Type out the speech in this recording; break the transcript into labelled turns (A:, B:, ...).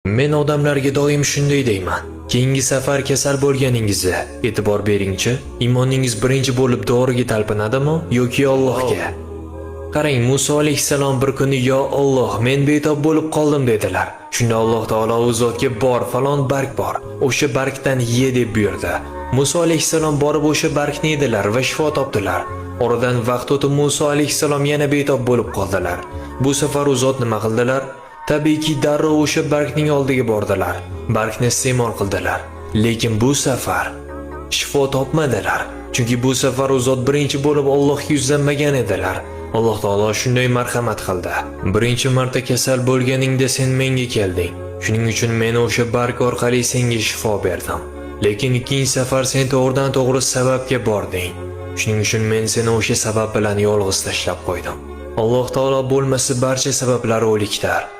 A: Men odamlarga doim shunday deyman. Keyingi safar kasal bo'lganingizda e'tibor beringchi, iymoningiz birinchi bo'lib doriga talpinadimi yoki Allohga? Qarang, Muso alayhissalom bir kuni "Yo Alloh, men betob bo'lib qoldim" dedilar. Shunda Alloh taolo u zotga "Bor, falon barg bor. O'sha bargdan ye" deb buyurdi. Muso alayhissalom borib o'sha bargni yedilar va shifo topdilar. Oradan vaqt o'tib Muso alayhissalom yana betob bo'lib qoldilar. Bu safar u zot nima qildilar? Tabiiyki darrov o'sha bargning oldiga bordilar. Bargni iste'mol qildilar. Lekin bu safar shifo topmadilar. Chunki bu safar u zot birinchi bo'lib Allohga yuzlanmagan edilar. Alloh taolo shunday marhamat qildi. Birinchi marta kasal bo'lganingda sen menga kelding. Shuning uchun men o'sha barg orqali senga shifo berdim. Lekin ikkinchi safar sen to'g'ridan to'g'ri sababga bording. Shuning uchun men seni o'sha sabab bilan yolg'iz tashlab qo'ydim. Alloh taolo bo'lmasa barcha sabablar o'likdir.